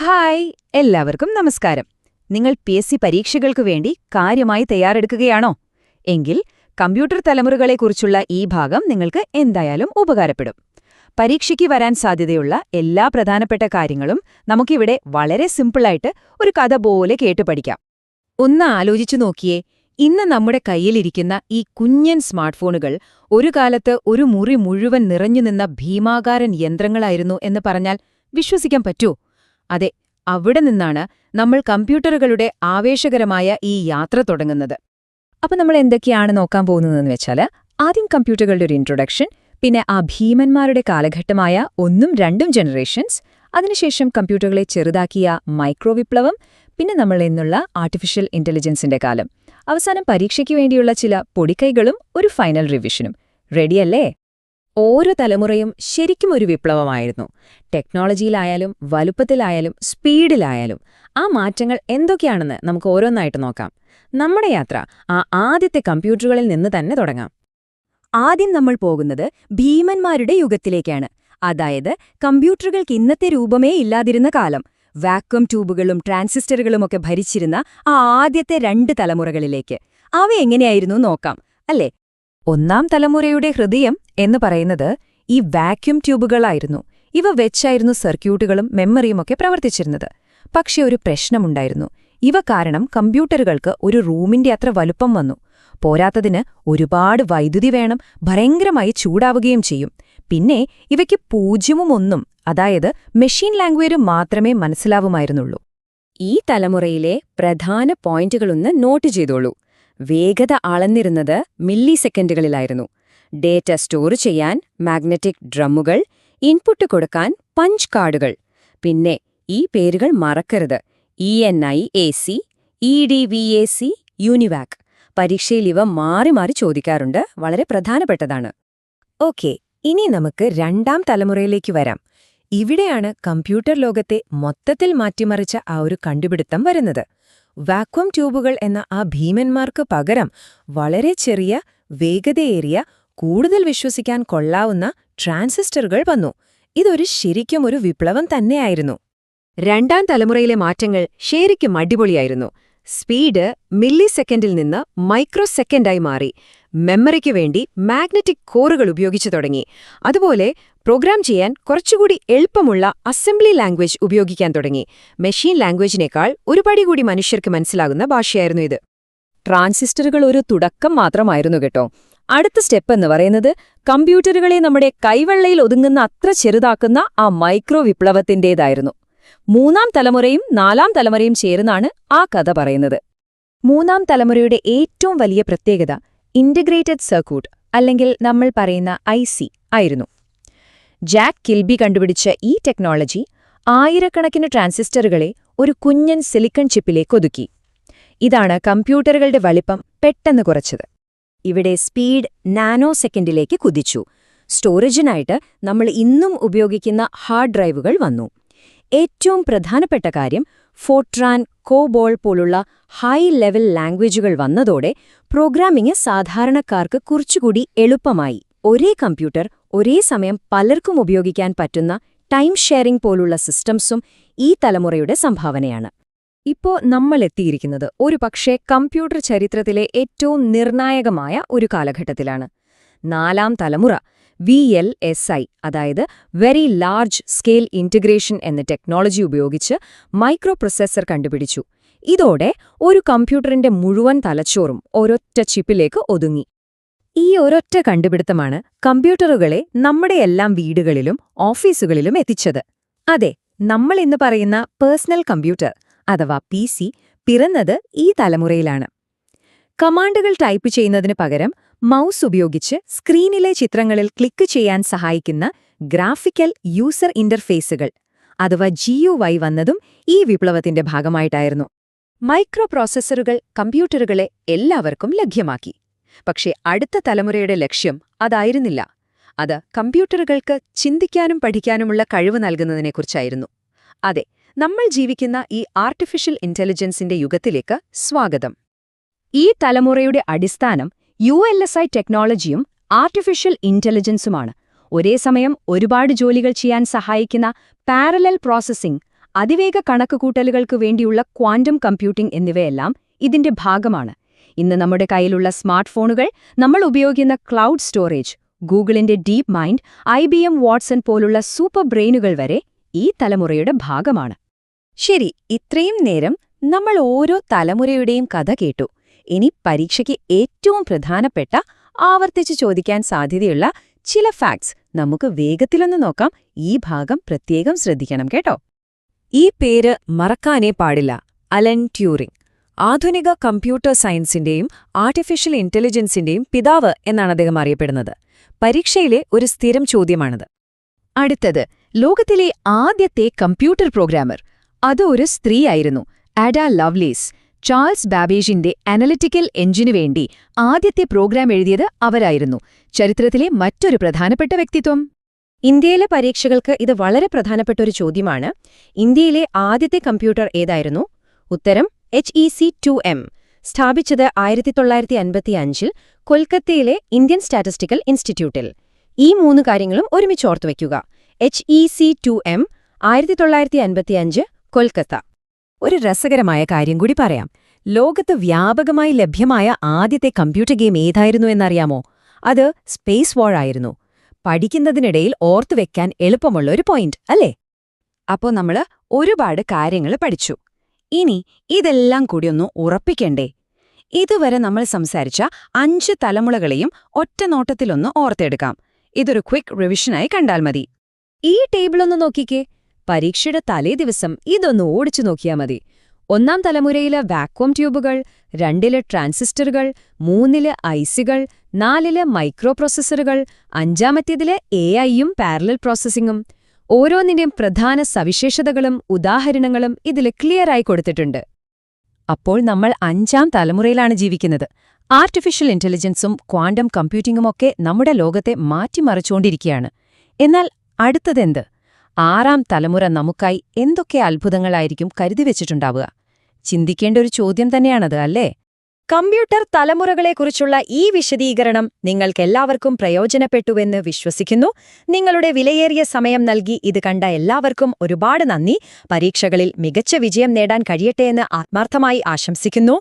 Hi എല്ലാവർക്കും നമസ്കാരം. നിങ്ങൾ PSC പരീക്ഷകൾക്കു വേണ്ടി കാര്യമായി തയ്യാറെടുക്കുകയാണോ? എങ്കിൽ കമ്പ്യൂട്ടർ തലമുറകളെക്കുറിച്ചുള്ള ഈ ഭാഗം നിങ്ങൾക്ക് എന്തായാലും ഉപകാരപ്പെടും. പരീക്ഷയ്ക്ക് വരാൻ സാധ്യതയുള്ള എല്ലാ പ്രധാനപ്പെട്ട കാര്യങ്ങളും നമുക്കിവിടെ വളരെ സിമ്പിളായിട്ട് ഒരു കഥ പോലെ കേട്ടു പഠിക്കാം. ഒന്ന് ആലോചിച്ചു നോക്കിയേ, ഇന്ന് നമ്മുടെ കയ്യിലിരിക്കുന്ന ഈ കുഞ്ഞൻ സ്മാർട്ട്ഫോണുകൾ ഒരു കാലത്ത് ഒരു മുറി മുഴുവൻ നിറഞ്ഞുനിന്ന ഭീമാകാരൻ യന്ത്രങ്ങളായിരുന്നു എന്ന് പറഞ്ഞാൽ വിശ്വസിക്കാൻ പറ്റൂ? അതെ, അവിടെ നിന്നാണ് നമ്മൾ കമ്പ്യൂട്ടറുകളുടെ ആവേശകരമായ ഈ യാത്ര തുടങ്ങുന്നത്. അപ്പോൾ നമ്മൾ എന്തൊക്കെയാണ് നോക്കാൻ പോകുന്നതെന്ന് വെച്ചാൽ, ആദ്യം കമ്പ്യൂട്ടറുകളുടെ ഒരു ഇൻട്രൊഡക്ഷൻ, പിന്നെ ആ ഭീമന്മാരുടെ കാലഘട്ടമായ 1ഉം 2ഉം ജനറേഷൻസ്, അതിനുശേഷം കമ്പ്യൂട്ടറുകളെ ചെറുതാക്കിയ മൈക്രോ വിപ്ലവം, പിന്നെ നമ്മൾ ഇന്നുള്ള ആർട്ടിഫിഷ്യൽ ഇന്റലിജൻസിന്റെ കാലം, അവസാനം പരീക്ഷയ്ക്ക് വേണ്ടിയുള്ള ചില പൊടിക്കൈകളും ഒരു ഫൈനൽ റിവിഷനും. റെഡിയല്ലേ? ഓരോ തലമുറയും ശരിക്കും ഒരു വിപ്ലവമായിരുന്നു. ടെക്നോളജിയിലായാലും വലുപ്പത്തിലായാലും സ്പീഡിലായാലും ആ മാറ്റങ്ങൾ എന്തൊക്കെയാണെന്ന് നമുക്ക് ഓരോന്നായിട്ട് നോക്കാം. നമ്മുടെ യാത്ര ആ ആദ്യത്തെ കമ്പ്യൂട്ടറുകളിൽ നിന്ന് തന്നെ തുടങ്ങാം. ആദ്യം നമ്മൾ പോകുന്നത് ഭീമന്മാരുടെ യുഗത്തിലേക്കാണ്. അതായത് കമ്പ്യൂട്ടറുകൾക്ക് ഇന്നത്തെ രൂപമേ ഇല്ലാതിരുന്ന കാലം. വാക്വം ട്യൂബുകളും ട്രാൻസിസ്റ്ററുകളുമൊക്കെ ഭരിച്ചിരുന്ന ആ ആദ്യത്തെ 2 തലമുറകളിലേക്ക്. അവ എങ്ങനെയായിരുന്നു നോക്കാം, അല്ലേ? 1ആം തലമുറയുടെ ഹൃദയം എന്ന് പറയുന്നത് ഈ വാക്യൂം ട്യൂബുകളായിരുന്നു. ഇവ വെച്ചായിരുന്നു സർക്യൂട്ടുകളും മെമ്മറിയുമൊക്കെ പ്രവർത്തിച്ചിരുന്നത്. പക്ഷെ ഒരു പ്രശ്നമുണ്ടായിരുന്നു. ഇവ കാരണം കമ്പ്യൂട്ടറുകൾക്ക് ഒരു റൂമിന്റെ അത്ര വലുപ്പം വന്നു. പോരാത്തതിന് ഒരുപാട് വൈദ്യുതി വേണം, ഭയങ്കരമായി ചൂടാവുകയും ചെയ്യും. പിന്നെ ഇവയ്ക്ക് 0ഉം 1ഉം, അതായത് മെഷീൻ ലാംഗ്വേജ് മാത്രമേ മനസ്സിലാവുമായിരുന്നുള്ളൂ. ഈ തലമുറയിലെ പ്രധാന പോയിന്റുകളൊന്ന് നോട്ട് ചെയ്തോളൂ. വേഗത അളന്നിരുന്നത് മില്ലി സെക്കൻഡുകളിലായിരുന്നു. ഡേറ്റ സ്റ്റോർ ചെയ്യാൻ മാഗ്നറ്റിക് ഡ്രമ്മുകൾ, ഇൻപുട്ട് കൊടുക്കാൻ പഞ്ച് കാർഡുകൾ. പിന്നെ ഈ പേരുകൾ മറക്കരുത്: ENIAC, EDVAC, യൂണിവാക്. പരീക്ഷയിൽ ഇവ മാറി മാറി ചോദിക്കാറുണ്ട്, വളരെ പ്രധാനപ്പെട്ടതാണ്. ഓക്കെ, ഇനി നമുക്ക് 2ആം തലമുറയിലേക്ക് വരാം. ഇവിടെയാണ് കമ്പ്യൂട്ടർ ലോകത്തെ മൊത്തത്തിൽ മാറ്റിമറിച്ച ആ ഒരു കണ്ടുപിടുത്തം വരുന്നത്. വാക്വം ട്യൂബുകൾ എന്ന ആ ഭീമന്മാർക്ക് പകരം വളരെ ചെറിയ, വേഗതയേറിയ, കൂടുതൽ വിശ്വസിക്കാൻ കൊള്ളാവുന്ന ട്രാൻസിസ്റ്ററുകൾ വന്നു. ഇതൊരു ശരിക്കും ഒരു വിപ്ലവം തന്നെയായിരുന്നു. 2ആം തലമുറയിലെ മാറ്റങ്ങൾ ശരിക്കും അടിപൊളിയായിരുന്നു. സ്പീഡ് മില്ലി സെക്കൻഡിൽ നിന്ന് മൈക്രോ സെക്കൻഡായി മാറി. മെമ്മറിക്ക് വേണ്ടി മാഗ്നറ്റിക് കോറുകൾ ഉപയോഗിച്ചു തുടങ്ങി. അതുപോലെ പ്രോഗ്രാം ചെയ്യാൻ കുറച്ചുകൂടി എളുപ്പമുള്ള അസംബ്ലി ലാംഗ്വേജ് ഉപയോഗിക്കാൻ തുടങ്ങി. മെഷീൻ ലാംഗ്വേജിനേക്കാൾ ഒരു പടി കൂടി മനുഷ്യർക്ക് മനസ്സിലാകുന്ന ഭാഷയായിരുന്നു ഇത്. ട്രാൻസിസ്റ്ററുകൾ ഒരു തുടക്കം മാത്രമായിരുന്നു കേട്ടോ. അടുത്ത സ്റ്റെപ്പ് എന്ന് പറയുന്നത് കമ്പ്യൂട്ടറുകളെ നമ്മുടെ കൈവെള്ളയിൽ ഒതുങ്ങുന്ന അത്ര ചെറുതാക്കുന്ന ആ മൈക്രോ വിപ്ലവത്തിന്റേതായിരുന്നു. 3ആം തലമുറയും 4ആം തലമുറയും ചേർന്നാണ് ആ കഥ പറയുന്നത്. 3ആം തലമുറയുടെ ഏറ്റവും വലിയ പ്രത്യേകത ഇന്റഗ്രേറ്റഡ് സർക്യൂട്ട്, അല്ലെങ്കിൽ നമ്മൾ പറയുന്ന IC ആയിരുന്നു. ജാക്ക് കിൽബി കണ്ടുപിടിച്ച ഈ ടെക്നോളജി ആയിരക്കണക്കിന് ട്രാൻസിസ്റ്ററുകളെ ഒരു കുഞ്ഞൻ സിലിക്കൺ ചിപ്പിലേക്ക് ഒതുക്കി. ഇതാണ് കമ്പ്യൂട്ടറുകളുടെ വലിപ്പം പെട്ടെന്ന് കുറച്ചത്. ഇവിടെ സ്പീഡ് നാനോ സെക്കൻഡിലേക്ക് കുതിച്ചു. സ്റ്റോറേജിനായിട്ട് നമ്മൾ ഇന്നും ഉപയോഗിക്കുന്ന ഹാർഡ് ഡ്രൈവുകൾ വന്നു. ഏറ്റവും പ്രധാനപ്പെട്ട കാര്യം, ഫോർട്രാൻ, കോബോൾ പോലുള്ള ഹൈ ലെവൽ ലാംഗ്വേജുകൾ വന്നതോടെ പ്രോഗ്രാമിംഗ് സാധാരണക്കാർക്ക് കുറച്ചുകൂടി എളുപ്പമായി. ഒരേ കമ്പ്യൂട്ടർ ഒരേ സമയം പലർക്കും ഉപയോഗിക്കാൻ പറ്റുന്ന ടൈം ഷെയറിംഗ് പോലുള്ള സിസ്റ്റംസും ഈ തലമുറയുടെ സംഭാവനയാണ്. ഇപ്പോൾ നമ്മൾ എത്തിയിരിക്കുന്നത് ഒരുപക്ഷേ കമ്പ്യൂട്ടർ ചരിത്രത്തിലെ ഏറ്റവും നിർണായകമായ ഒരു കാലഘട്ടത്തിലാണ്. 4ആം തലമുറ VLSI, അതായത് വെരി ലാർജ് സ്കെയിൽ ഇൻറ്റഗ്രേഷൻ എന്ന ടെക്നോളജി ഉപയോഗിച്ച് മൈക്രോ പ്രൊസസ്സർ കണ്ടുപിടിച്ചു. ഇതോടെ ഒരു കമ്പ്യൂട്ടറിന്റെ മുഴുവൻ തലച്ചോറും ഒരൊറ്റ ചിപ്പിലേക്ക് ഒതുങ്ങി. ഈ ഒരൊറ്റ കണ്ടുപിടുത്തമാണ് കമ്പ്യൂട്ടറുകളെ നമ്മുടെയെല്ലാം വീടുകളിലും ഓഫീസുകളിലും എത്തിച്ചത്. അതെ, നമ്മൾ ഇന്ന് പറയുന്ന പേഴ്സണൽ കമ്പ്യൂട്ടർ അഥവാ PC പിറന്നത് ഈ തലമുറയിലാണ്. കമാൻഡുകൾ ടൈപ്പ് ചെയ്യുന്നതിന് പകരം മൗസ് ഉപയോഗിച്ച് സ്ക്രീനിലെ ചിത്രങ്ങളിൽ ക്ലിക്ക് ചെയ്യാൻ സഹായിക്കുന്ന ഗ്രാഫിക്കൽ യൂസർ ഇന്റർഫേസുകൾ അഥവാ GUI വന്നതും ഈ വിപ്ലവത്തിന്റെ ഭാഗമായിട്ടായിരുന്നു. മൈക്രോ പ്രോസസ്സറുകൾ കമ്പ്യൂട്ടറുകളെ എല്ലാവർക്കും ലഭ്യമാക്കി. പക്ഷേ അടുത്ത തലമുറയുടെ ലക്ഷ്യം അതായിരുന്നില്ല. അത് കമ്പ്യൂട്ടറുകൾക്ക് ചിന്തിക്കാനും പഠിക്കാനുമുള്ള കഴിവ് നൽകുന്നതിനെക്കുറിച്ചായിരുന്നു. അതെ, നമ്മൾ ജീവിക്കുന്ന ഈ ആർട്ടിഫിഷ്യൽ ഇന്റലിജൻസിന്റെ യുഗത്തിലേക്ക് സ്വാഗതം. ഈ തലമുറയുടെ അടിസ്ഥാനം ULSI ടെക്നോളജിയും ആർട്ടിഫിഷ്യൽ ഇന്റലിജൻസുമാണ്. ഒരേ സമയം ഒരുപാട് ജോലികൾ ചെയ്യാൻ സഹായിക്കുന്ന പാരലൽ പ്രോസസ്സിംഗ് അതിവേഗ കണക്കുകൂട്ടലുകൾക്ക് വേണ്ടിയുള്ള ക്വാണ്ടം കമ്പ്യൂട്ടിംഗ് എന്നിവയെല്ലാം ഇതിന്റെ ഭാഗമാണ്. ഇന്ന് നമ്മുടെ കയ്യിലുള്ള സ്മാർട്ട് ഫോണുകൾ, നമ്മൾ ഉപയോഗിക്കുന്ന ക്ലൗഡ് സ്റ്റോറേജ്, ഗൂഗിളിന്റെ ഡീപ് മൈൻഡ്, IBM വാട്സൺ പോലുള്ള സൂപ്പർ ബ്രെയിനുകൾ വരെ ഈ തലമുറയുടെ ഭാഗമാണ്. ശരി, ഇത്രയും നേരം നമ്മൾ ഓരോ തലമുറയുടെയും കഥ കേട്ടു. ഇനി പരീക്ഷയ്ക്ക് ഏറ്റവും പ്രധാനപ്പെട്ട, ആവർത്തിച്ച് ചോദിക്കാൻ സാധ്യതയുള്ള ചില ഫാക്ട്സ് നമുക്ക് വേഗത്തിലൊന്ന് നോക്കാം. ഈ ഭാഗം പ്രത്യേകം ശ്രദ്ധിക്കണം കേട്ടോ. ഈ പേര് മറക്കാനേ പാടില്ല. Allen Turing. ആധുനിക കമ്പ്യൂട്ടർ സയൻസിന്റെയും ആർട്ടിഫിഷ്യൽ ഇന്റലിജൻസിന്റെയും പിതാവ് എന്നാണ് അദ്ദേഹം അറിയപ്പെടുന്നത്. പരീക്ഷയിലെ ഒരു സ്ഥിരം ചോദ്യമാണത്. അടുത്തത്, ലോകത്തിലെ ആദ്യത്തെ കമ്പ്യൂട്ടർ പ്രോഗ്രാമർ. അത് ഒരു സ്ത്രീയായിരുന്നു, ആഡ ലവ്ലേസ്. ചാൾസ് ബാബേജിന്റെ അനലിറ്റിക്കൽ എഞ്ചിനു വേണ്ടി ആദ്യത്തെ പ്രോഗ്രാം എഴുതിയത് അവരായിരുന്നു. ചരിത്രത്തിലെ മറ്റൊരു പ്രധാനപ്പെട്ട വ്യക്തിത്വം. ഇന്ത്യയിലെ പരീക്ഷകൾക്ക് ഇത് വളരെ പ്രധാനപ്പെട്ട ഒരു ചോദ്യമാണ്. ഇന്ത്യയിലെ ആദ്യത്തെ കമ്പ്യൂട്ടർ ഏതായിരുന്നു? ഉത്തരം HEC-2M. സ്ഥാപിച്ചത് 1955 കൊൽക്കത്തയിലെ ഇന്ത്യൻ സ്റ്റാറ്റിസ്റ്റിക്കൽ ഇൻസ്റ്റിറ്റ്യൂട്ടിൽ. ഈ 3 കാര്യങ്ങളും ഒരുമിച്ച് ഓർത്തുവയ്ക്കുക. HEC-2M, 1955, കൊൽക്കത്ത. ഒരു രസകരമായ കാര്യം കൂടി പറയാം. ലോകത്ത് വ്യാപകമായി ലഭ്യമായ ആദ്യത്തെ കമ്പ്യൂട്ടർ ഗെയിം ഏതായിരുന്നു എന്നറിയാമോ? അത് സ്പേസ് വാർ ആയിരുന്നു. പഠിക്കുന്നതിനിടയിൽ ഓർത്തുവെക്കാൻ എളുപ്പമുള്ള ഒരു പോയിന്റ് അല്ലേ? അപ്പോൾ നമ്മൾ ഒരുപാട് കാര്യങ്ങൾ പഠിച്ചു. ഇനി ഇതെല്ലാം കൂടിയൊന്ന് ഉറപ്പിക്കണ്ടേ? ഇതുവരെ നമ്മൾ സംസാരിച്ച 5 തലമുറകളെയും ഒറ്റ നോട്ടത്തിലൊന്ന് ഓർത്തെടുക്കാം. ഇതൊരു ക്വിക്ക് റിവിഷനായി കണ്ടാൽ മതി. ഈ ടേബിളൊന്ന് നോക്കിക്കേ. പരീക്ഷയുടെ തലേ ദിവസം ഇതൊന്ന് ഓടിച്ചു നോക്കിയാൽ മതി. 1ാം തലമുറയിലെ വാക്വം ട്യൂബുകൾ, 2ല് ട്രാൻസിസ്റ്ററുകൾ, 3ല് ഐസികൾ, 4ല് മൈക്രോ പ്രോസസ്സറുകൾ, 5ാമത്തേതില് AI-യും പാരലൽ പ്രോസസ്സിംഗും. ഓരോന്നിന്റെയും പ്രധാന സവിശേഷതകളും ഉദാഹരണങ്ങളും ഇതിൽ ക്ലിയറായി കൊടുത്തിട്ടുണ്ട്. അപ്പോൾ നമ്മൾ 5ാം തലമുറയിലാണ് ജീവിക്കുന്നത്. ആർട്ടിഫിഷ്യൽ ഇന്റലിജൻസും ക്വാണ്ടം കമ്പ്യൂട്ടിംഗുമൊക്കെ നമ്മുടെ ലോകത്തെ മാറ്റിമറിച്ചുകൊണ്ടിരിക്കുകയാണ്. എന്നാൽ അടുത്തതെന്ത്? 6ാം തലമുറ നമുക്കായി എന്തൊക്കെ അത്ഭുതങ്ങളായിരിക്കും കരുതിവെച്ചിട്ടുണ്ടാവുക? ചിന്തിക്കേണ്ട ഒരു ചോദ്യം തന്നെയാണത്, അല്ലേ? കമ്പ്യൂട്ടർ തലമുറകളെക്കുറിച്ചുള്ള ഈ വിശദീകരണം നിങ്ങൾക്കെല്ലാവർക്കും പ്രയോജനപ്പെട്ടുവെന്ന് വിശ്വസിക്കുന്നു. നിങ്ങളുടെ വിലയേറിയ സമയം നൽകി ഇത് കണ്ട എല്ലാവർക്കും ഒരുപാട് നന്ദി. പരീക്ഷകളിൽ മികച്ച വിജയം നേടാൻ കഴിയട്ടെയെന്ന് ആത്മാർത്ഥമായി ആശംസിക്കുന്നു.